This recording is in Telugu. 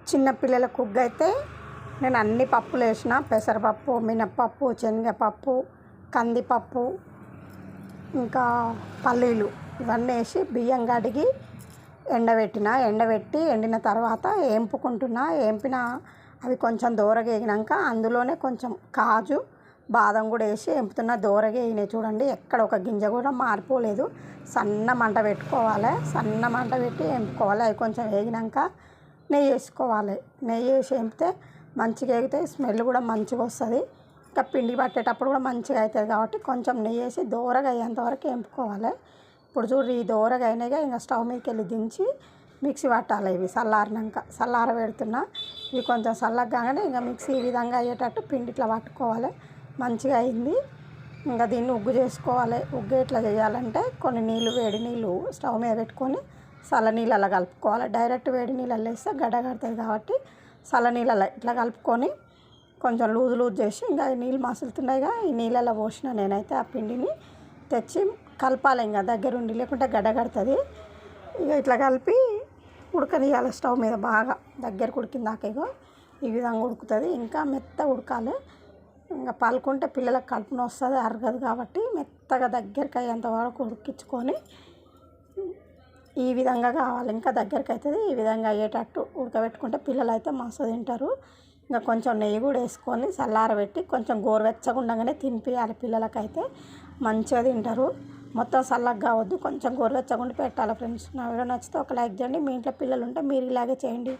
చిన్న పిల్లలకు ఉగ్గు అయితే నేను అన్ని పప్పులు వేసిన, పెసరపప్పు, మినప్పప్పు, శనగపప్పు, కందిపప్పు, ఇంకా పల్లీలు ఇవన్నీ వేసి బియ్యం కడిగి ఎండబెట్టి ఎండిన తర్వాత వేంపిన అవి కొంచెం దోరగా వేగినాక అందులోనే కొంచెం కాజు, బాదం కూడా వేసి వేపుతున్న. దోరగా వేగినాయి చూడండి, ఎక్కడ ఒక గింజ కూడా మారిపోలేదు. సన్న మంట పెట్టుకోవాలి, సన్న మంట పెట్టి వేపుకోవాలి. అవి కొంచెం వేగినాక నెయ్యి వేసుకోవాలి. నెయ్యి వేసి వేపితే మంచిగా వేగితే స్మెల్ కూడా మంచిగా వస్తుంది. ఇంకా పిండి పట్టేటప్పుడు కూడా మంచిగా అవుతుంది కాబట్టి కొంచెం నెయ్యి వేసి దోరగా అయ్యేంతవరకు వేపుకోవాలి. ఇప్పుడు చూడు, ఈ దోరగా అయినాయిగా, ఇంకా స్టవ్ మీదకి వెళ్ళి దించి మిక్సీ పట్టాలి. ఇవి చల్లార పెడుతున్నా. ఇవి కొంచెం చల్లగా కాగానే ఇంకా మిక్సీ ఈ విధంగా అయ్యేటట్టు పిండి ఇట్లా పట్టుకోవాలి. మంచిగా అయింది. ఇంకా దీన్ని ఉగ్గు చేసుకోవాలి. ఉగ్గు ఎట్లా చేయాలంటే కొన్ని వేడి నీళ్ళు స్టవ్ మీద పెట్టుకొని చల్ల నీళ్ళలో కలుపుకోవాలి. డైరెక్ట్ వేడి నీళ్ళలో వేస్తే గడ్డ కడుతుంది కాబట్టి చల్ల నీళ్ళలో ఇట్లా కలుపుకొని కొంచెం లూజ్ చేసి ఇంకా నీళ్ళు మసులుతున్నాయిగా, ఈ నీళ్ళలో పోసిన నేనైతే ఆ పిండిని తెచ్చి కలపాలి. ఇంకా దగ్గరుండి, లేకుంటే గడ్డ కడుతుంది. ఇక ఇట్లా కలిపి ఉడకనియాలి స్టవ్ మీద బాగా దగ్గరకు ఉడికిందాక. ఇగో ఈ విధంగా ఉడుకుతుంది. ఇంకా మెత్తగా ఉడకాలి. ఇంకా పలుకుంటే పిల్లలకు కడుపున వస్తుంది, అరగదు కాబట్టి మెత్తగా దగ్గరికి అయ్యేంత వరకు ఉడికించుకొని ఈ విధంగా కావాలి. ఇంకా దగ్గరికి అవుతుంది. ఈ విధంగా అయ్యేటట్టు ఉడకబెట్టుకుంటే పిల్లలు అయితే మస్తు తింటారు. ఇంకా కొంచెం నెయ్యి కూడా వేసుకొని చల్లారబెట్టి కొంచెం గోరువెచ్చగా ఉండగానే తినిపించాలి. పిల్లలకైతే మంచిగా తింటారు. మొత్తం చల్లగా కావద్దు, కొంచెం గోరువెచ్చగా ఉండి పెట్టాలి. ఫ్రెండ్స్, నా వీడియో నచ్చితే ఒక లైక్ చేయండి. మీ ఇంట్లో పిల్లలు ఉంటే మీరు ఇలాగే చేయండి.